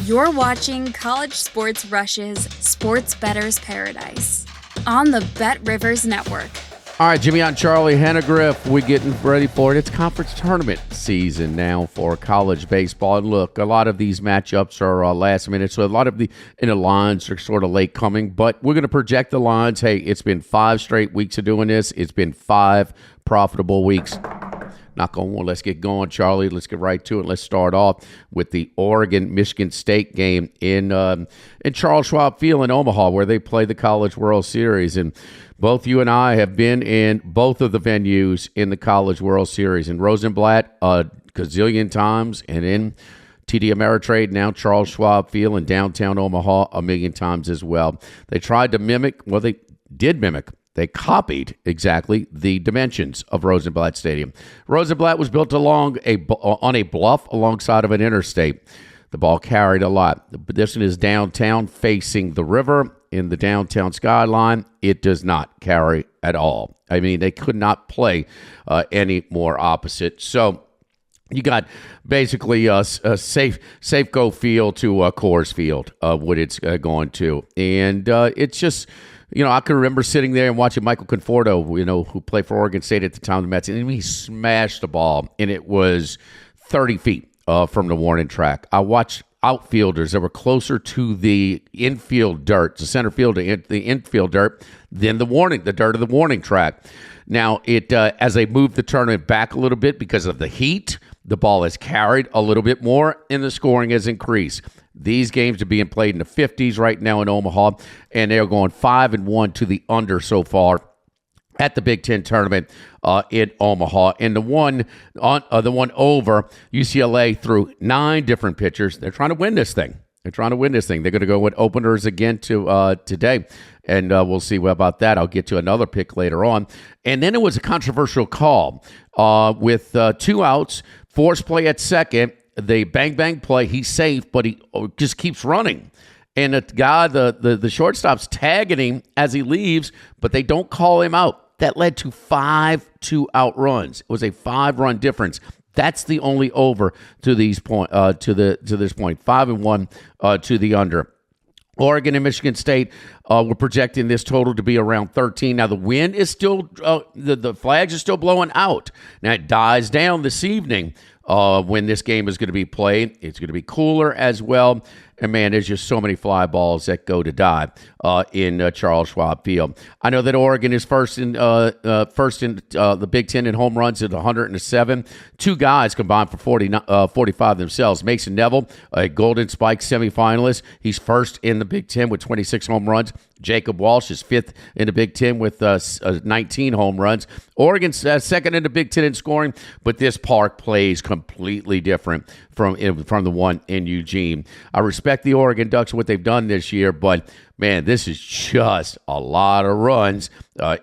You're watching College Sports Rush's Sports Bettors Paradise on the Bet Rivers Network. All right, Jimmy Ott Charles Hanagriff, we're getting ready for it. It's conference tournament season now for college baseball. And look, a lot of these matchups are last minute, so a lot of the lines are sort of late coming. But we're going to project the lines. Hey, it's been 5 straight weeks of doing this. It's been 5 profitable weeks. Knock on wood. Let's get going, Charlie. Let's get right to it. Let's start off with the Oregon-Michigan State game in Charles Schwab Field in Omaha, where they play the College World Series. And both you and I have been in both of the venues in the College World Series. In Rosenblatt a gazillion times, and in TD Ameritrade, now Charles Schwab Field in downtown Omaha a million times as well. They tried to mimic, well, they did mimic. They copied exactly the dimensions of Rosenblatt Stadium. Rosenblatt was built on a bluff alongside of an interstate. The ball carried a lot. The position is downtown facing the river in the downtown skyline. It does not carry at all. I mean, they could not play any more opposite. So you got basically a Safeco Field to Coors Field, what it's going to. And it's just... I can remember sitting there and watching Michael Conforto, who played for Oregon State at the time of the Mets, and he smashed the ball, and it was 30 feet from the warning track. I watched outfielders that were closer to the infield dirt, the center field, the infield dirt, than the dirt of the warning track. Now, as they moved the tournament back a little bit because of the heat, the ball has carried a little bit more, and the scoring has increased. These games are being played in the 50s right now in Omaha, and they're going 5-1 to the under so far at the Big Ten tournament in Omaha. And the one over, UCLA threw 9 different pitchers. They're trying to win this thing. They're going to go with openers again today, and we'll see about that. I'll get to another pick later on. And then it was a controversial call with 2 outs, force play at second. The bang play, he's safe, but he just keeps running. And the guy, the shortstop's tagging him as he leaves, but they don't call him out. That led to 5 2-out runs. It was a 5-run difference. That's the only over to this point. 5-1 to the under. Oregon and Michigan State, we're projecting this total to be around 13. Now, the wind is still, the flags are still blowing out. Now, it dies down this evening when this game is going to be played. It's going to be cooler as well. And, man, there's just so many fly balls that go to die in Charles Schwab Field. I know that Oregon is first in the Big Ten in home runs at 107. 2 guys combined for 45 themselves. Mason Neville, a Golden Spike semifinalist. He's first in the Big Ten with 26 home runs. Jacob Walsh is 5th in the Big Ten with 19 home runs. Oregon's second in the Big Ten in scoring, but this park plays completely different from the one in Eugene. I respect the Oregon Ducks, what they've done this year, but, man, this is just a lot of runs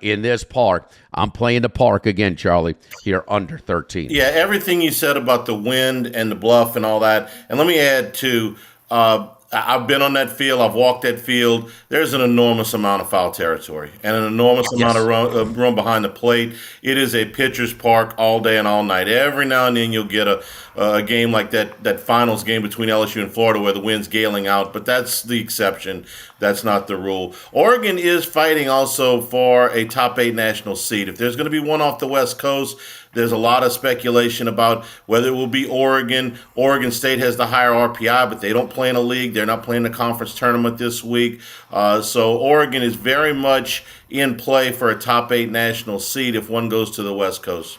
in this park. I'm playing the park again, Charlie, here under 13. Yeah, everything you said about the wind and the bluff and all that. And let me add, too, I've been on that field. I've walked that field. There's an enormous amount of foul territory and an enormous amount of room behind the plate. It is a pitcher's park all day and all night. Every now and then you'll get a game like that finals game between LSU and Florida where the wind's galing out, but that's the exception. That's not the rule. Oregon is fighting also for a top 8 national seed. If there's going to be one off the West Coast, there's a lot of speculation about whether it will be Oregon. Oregon State has the higher RPI, but they don't play in a league. They're not playing the conference tournament this week. So Oregon is very much in play for a top 8 national seed if one goes to the West Coast.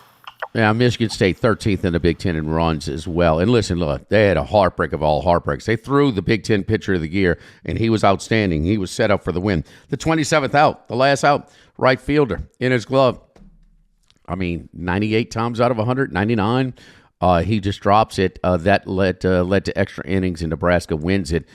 Yeah, Michigan State 13th in the Big Ten in runs as well. And listen, look, they had a heartbreak of all heartbreaks. They threw the Big Ten pitcher of the year, and he was outstanding. He was set up for the win. The 27th out, the last out, right fielder in his glove. 98 times out of 199. He just drops it. That led to extra innings, and Nebraska wins it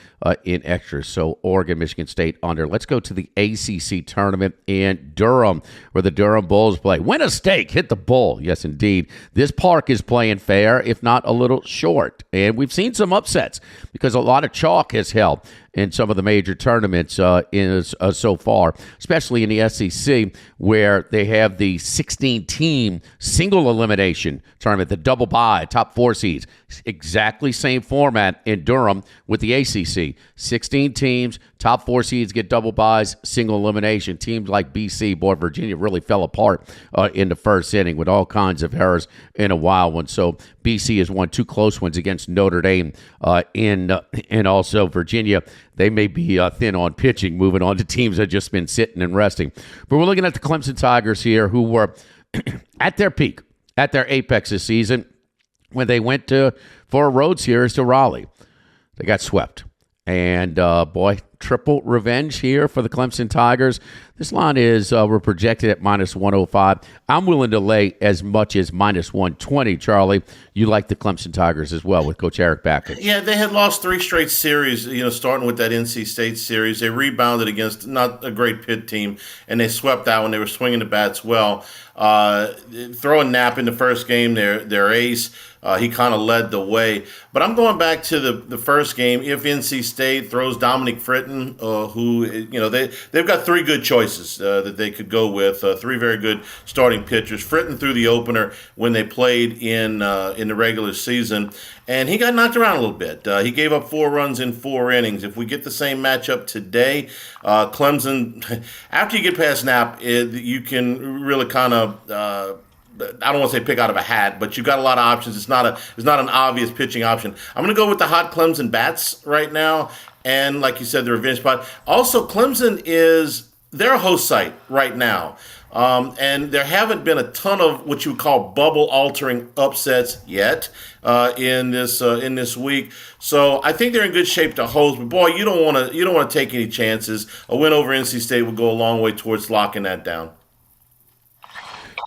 in extras. So Oregon, Michigan State under. Let's go to the ACC tournament in Durham, where the Durham Bulls play. Win a stake, hit the bull. Yes, indeed. This park is playing fair, if not a little short. And we've seen some upsets because a lot of chalk has held. in some of the major tournaments so far, especially in the SEC, where they have the 16-team single elimination tournament, the double bye, top 4 seeds. Exactly same format in Durham with the ACC. 16 teams, top 4 seeds get double byes, single elimination. Teams like BC, boy, Virginia really fell apart in the first inning with all kinds of errors in a wild one. So BC has won 2 close ones against Notre Dame and also Virginia. They may be thin on pitching, moving on to teams that have just been sitting and resting. But we're looking at the Clemson Tigers here, who were at their peak, at their apex this season, when they went for a road series to Raleigh. They got swept. And, boy, triple revenge here for the Clemson Tigers. This line is, we're projected at minus 105. I'm willing to lay as much as minus 120, Charlie. You like the Clemson Tigers as well with Coach Eric Backus. Yeah, they had lost 3 straight series, starting with that NC State series. They rebounded against not a great Pitt team, and they swept that when they were swinging the bats well. Throwing Knapp in the first game, their ace. He kind of led the way. But I'm going back to the first game. If NC State throws Dominic Fritton, who, they've got 3 good choices that they could go with, 3 very good starting pitchers. Fritton threw the opener when they played in the regular season, and he got knocked around a little bit. He gave up 4 runs in 4 innings. If we get the same matchup today, Clemson, after you get past Knapp, you can really kind of I don't want to say pick out of a hat, but you've got a lot of options. It's not an obvious pitching option. I'm going to go with the hot Clemson bats right now, and like you said, the revenge spot. Also, Clemson they're a host site right now, and there haven't been a ton of what you would call bubble-altering upsets yet in this week. So I think they're in good shape to host. But boy, you don't want to take any chances. A win over NC State would go a long way towards locking that down.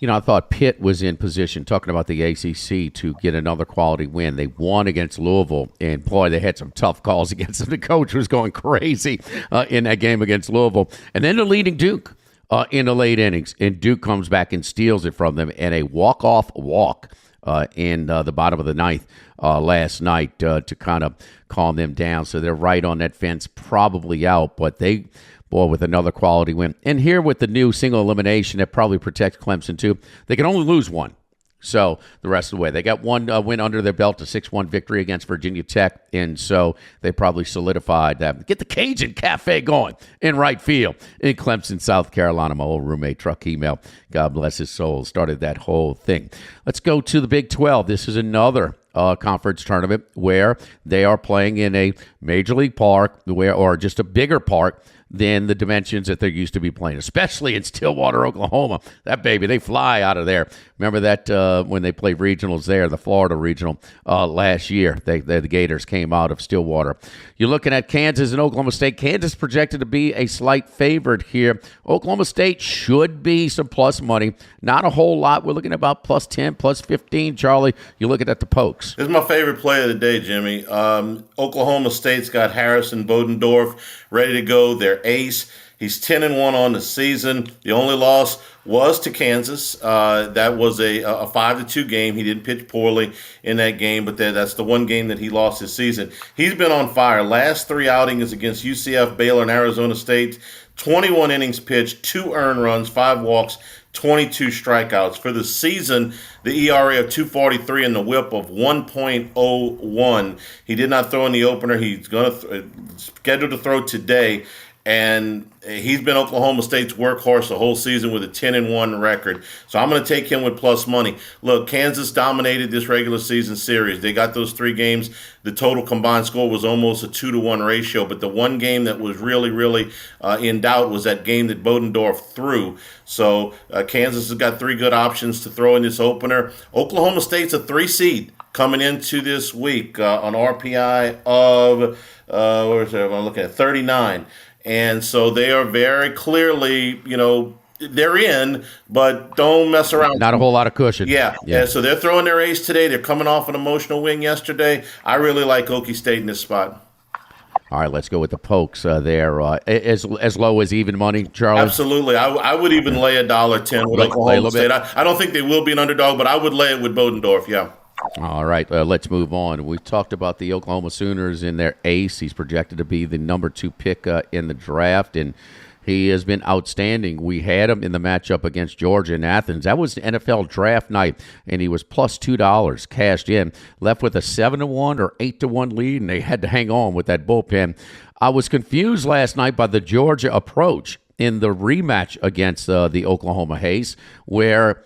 I thought Pitt was in position, talking about the ACC, to get another quality win. They won against Louisville, and boy, they had some tough calls against them. The coach was going crazy in that game against Louisville. And then they're leading Duke in the late innings, and Duke comes back and steals it from them, and a walk-off walk in the bottom of the 9th last night to kind of calm them down. So they're right on that fence, probably out, but boy, with another quality win. And here with the new single elimination that probably protects Clemson too, they can only lose 1. So the rest of the way, they got 1 win under their belt, a 6-1 victory against Virginia Tech, and so they probably solidified that. Get the Cajun Cafe going in right field in Clemson, South Carolina. My old roommate, Truck Email, God bless his soul, started that whole thing. Let's go to the Big 12. This is another conference tournament where they are playing in a major league park, or just a bigger park than the dimensions that they're used to be playing, especially in Stillwater, Oklahoma. That baby, they fly out of there. Remember that when they played regionals there, the Florida regional last year, the Gators came out of Stillwater. You're looking at Kansas and Oklahoma State. Kansas projected to be a slight favorite here. Oklahoma State should be some plus money. Not a whole lot. We're looking at about plus 10, plus 15. Charlie, you're looking at the pokes. This is my favorite play of the day, Jimmy. Oklahoma State's got Harrison Bodendorf ready to go. Their ace. He's 10-1 on the season. The only loss was to Kansas. That was a 5-2 game. He didn't pitch poorly in that game, but that's the one game that he lost this season. He's been on fire. Last 3 outings against UCF, Baylor, and Arizona State. 21 innings pitched, 2 earned runs, 5 walks, 22 strikeouts. For the season, the ERA of 2.43 and the whip of 1.01. He did not throw in the opener. He's going to scheduled to throw today. And he's been Oklahoma State's workhorse the whole season with a 10-1 record. So I'm going to take him with plus money. Look, Kansas dominated this regular season series. They got those 3 games. The total combined score was almost a 2-1 ratio. But the one game that was really in doubt was that game that Bodendorf threw. So Kansas has got 3 good options to throw in this opener. Oklahoma State's a 3 seed coming into this week on RPI of, I'm looking at 39. And so they are very clearly, they're in, but don't mess around. Not a whole lot of cushion. Yeah. So they're throwing their ace today. They're coming off an emotional win yesterday. I really like Okie State in this spot. All right, let's go with the pokes there. As low as even money, Charlie? Absolutely. I would even lay $1.10 with Oklahoma State. I don't think they will be an underdog, but I would lay it with Bodendorf, yeah. All right, let's move on. We talked about the Oklahoma Sooners and their ace. He's projected to be the number 2 pick in the draft, and he has been outstanding. We had him in the matchup against Georgia in Athens. That was NFL draft night, and he was plus $2 cashed in, left with a 7-1 or 8-1 lead, and they had to hang on with that bullpen. I was confused last night by the Georgia approach in the rematch against the Oklahoma Ace, where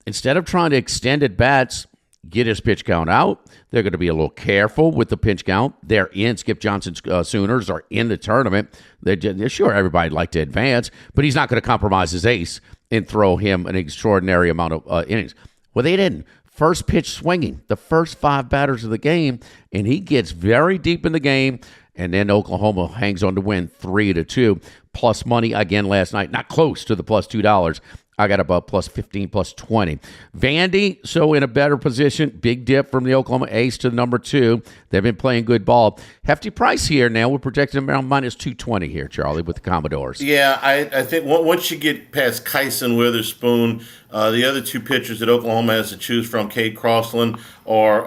instead of trying to extend at bats, get his pitch count out, they're going to be a little careful with the pitch count. They're in. Skip Johnson's Sooners are in the tournament. They're sure everybody'd like to advance, but he's not going to compromise his ace and throw him an extraordinary amount of innings. Well, they didn't. First pitch swinging, the first 5 batters of the game, and he gets very deep in the game, and then Oklahoma hangs on to win 3-2. Plus money again last night, not close to the plus $2. I got about plus 15, plus 20. Vandy, so in a better position. Big dip from the Oklahoma Ace to the number 2. They've been playing good ball. Hefty price here now. We're projecting around minus 220 here, Charlie, with the Commodores. Yeah, I think once you get past Kyson Witherspoon, the other 2 pitchers that Oklahoma has to choose from, Cade Crossland or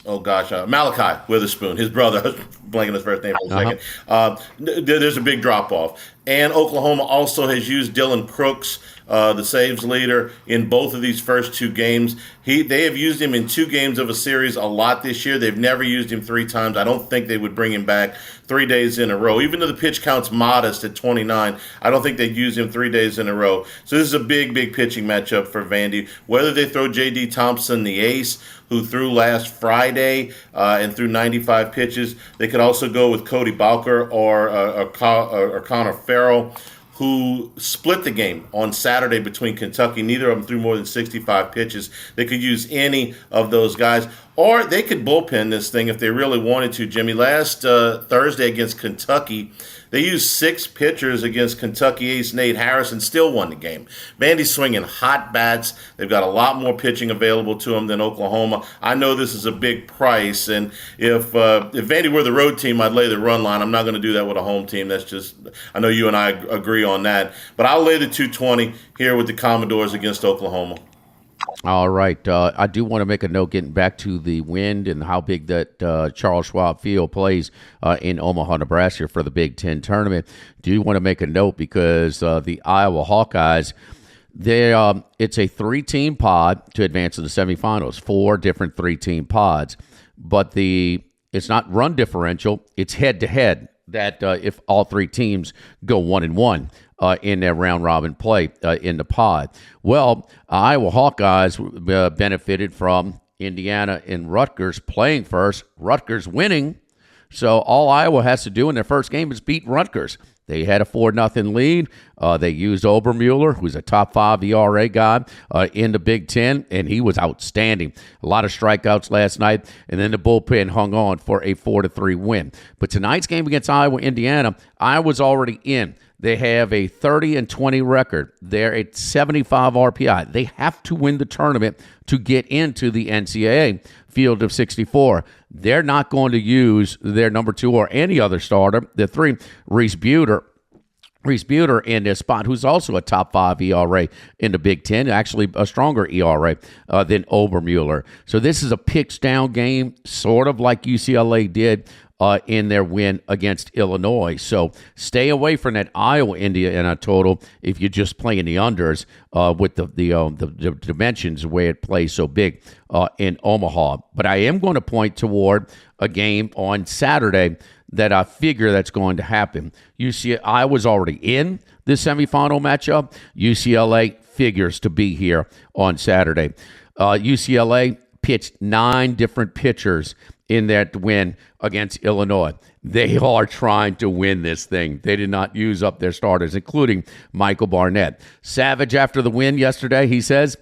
Malachi Witherspoon, his brother. I was blanking his first name for a second. There's a big drop-off. And Oklahoma also has used Dylan Crooks, the saves leader, in both of these first 2 games. They have used him in 2 games of a series a lot this year. They've never used him 3 times. I don't think they would bring him back 3 days in a row. Even though the pitch count's modest at 29, I don't think they'd use him 3 days in a row. So this is a big, big pitching matchup for Vandy. Whether they throw J.D. Thompson, the ace, who threw last Friday and threw 95 pitches. They could also go with Cody Balker or Connor Farrell, who split the game on Saturday between Kentucky. Neither of them threw more than 65 pitches. They could use any of those guys. Or they could bullpen this thing if they really wanted to, Jimmy. Last Thursday against Kentucky, they used 6 pitchers against Kentucky ace Nate Harrison, still won the game. Vandy's swinging hot bats. They've got a lot more pitching available to them than Oklahoma. I know this is a big price, and if Vandy were the road team, I'd lay the run line. I'm not going to do that with a home team. That's just, I know you and I agree on that. But I'll lay the 220 here with the Commodores against Oklahoma. All right. I do want to make a note getting back to the wind and how big that Charles Schwab Field plays in Omaha, Nebraska for the Big Ten tournament. Do want to make a note because the Iowa Hawkeyes, it's a 3-team pod to advance to the semifinals, 4 different 3-team pods. But it's not run differential, it's head-to-head. That if all 3 teams go 1-1 in their round-robin play in the pod. Well, Iowa Hawkeyes benefited from Indiana and Rutgers playing first, Rutgers winning. So all Iowa has to do in their first game is beat Rutgers. They had a 4-0 lead. They used Obermueller, who's a top 5 ERA guy in the Big Ten, and he was outstanding. A lot of strikeouts last night, and then the bullpen hung on for a 4-3 win. But tonight's game against Iowa, Indiana, Iowa's already in. They have a 30-20 record. They're at 75 RPI. They have to win the tournament to get into the NCAA field of 64. They're not going to use their number 2 or any other starter. The 3, Reese Buter in this spot, who's also a top 5 ERA in the Big Ten, actually a stronger ERA than Obermueller. So this is a picks down game, sort of like UCLA did in their win against Illinois. So stay away from that Iowa-Indiana total if you're just playing the unders with the dimensions where it plays so big in Omaha. But I am going to point toward a game on Saturday that I figure that's going to happen. Iowa's already in the semifinal matchup. UCLA figures to be here on Saturday. UCLA pitched 9 different pitchers in that win against Illinois. They are trying to win this thing. They did not use up their starters, including Michael Barnett. Savage, after the win yesterday, he says,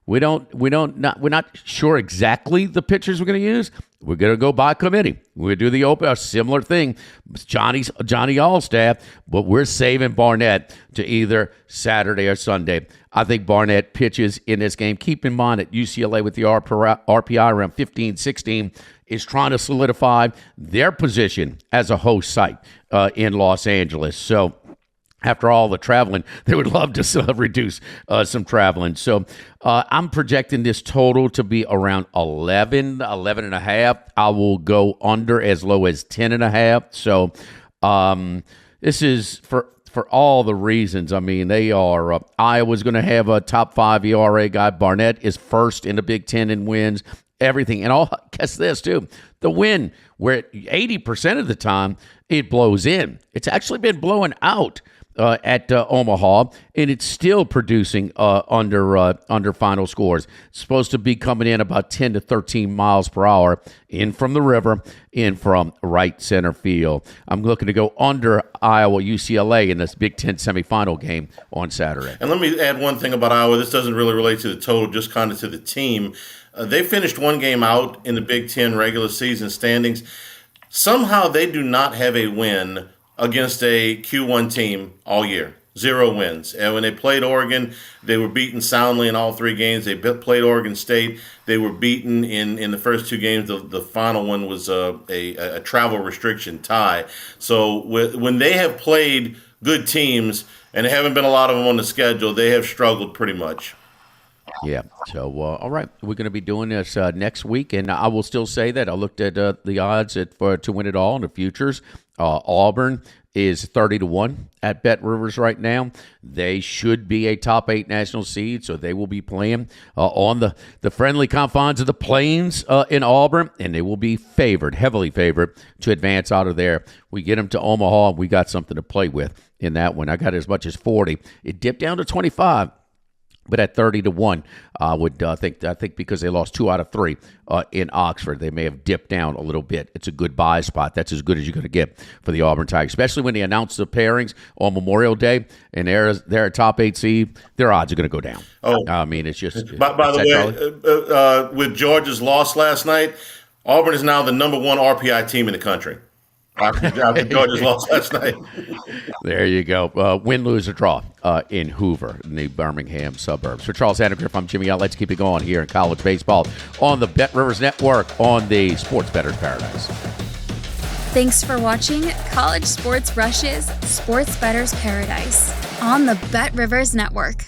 we're not sure exactly the pitchers we're going to use. We're going to go by committee. We're going to do a similar thing. Johnny Allstaff, but we're saving Barnett to either Saturday or Sunday. I think Barnett pitches in this game. Keep in mind that UCLA with the RPI around 15, 16 is trying to solidify their position as a host site in Los Angeles. So after all the traveling, they would love to reduce some traveling. So I'm projecting this total to be around 11 and a half. I will go under as low as 10 and a half. So this is for all the reasons. I mean, they are Iowa's going to have a top 5 ERA guy. Barnett is first in the Big Ten in wins. Everything. And guess this, too. The wind, where 80% of the time it blows in. It's actually been blowing out at Omaha, and it's still producing under final scores. It's supposed to be coming in about 10 to 13 miles per hour in from the river, in from right center field. I'm looking to go under Iowa UCLA in this Big Ten semifinal game on Saturday. And let me add one thing about Iowa. This doesn't really relate to the total, just kind of to the team. They finished one game out in the Big Ten regular season standings. Somehow they do not have a win against a Q1 team all year. 0 wins. And when they played Oregon, they were beaten soundly in all 3 games. They played Oregon State. They were beaten in the first 2 games. The final one was a travel restriction tie. So when they have played good teams, and there haven't been a lot of them on the schedule, they have struggled pretty much. Yeah. So, all right, we're going to be doing this next week, and I will still say that I looked at the odds to win it all in the futures. Auburn is 30-1 at Bet Rivers right now. They should be a top 8 national seed, so they will be playing on the friendly confines of the Plains in Auburn, and they will be heavily favored to advance out of there. We get them to Omaha, and we got something to play with in that one. I got as much as 40. It dipped down to 25. But at 30-1, I would think because they lost 2 out of 3 in Oxford, they may have dipped down a little bit. It's a good buy spot. That's as good as you're going to get for the Auburn Tigers, especially when they announce the pairings on Memorial Day and they're a top 8 seed. Their odds are going to go down. Oh, I mean, it's just. By the way, with Georgia's loss last night, Auburn is now the number 1 RPI team in the country. After Georgia's lost last night. There you go. Win, lose, or draw in Hoover, in the Birmingham suburbs. For Charles Hanagriff, I'm Jimmy Ott. Let's keep it going here in college baseball on the Bet Rivers Network on the Sports Bettors Paradise. Thanks for watching College Sports Rushes, Sports Bettors Paradise on the Bet Rivers Network.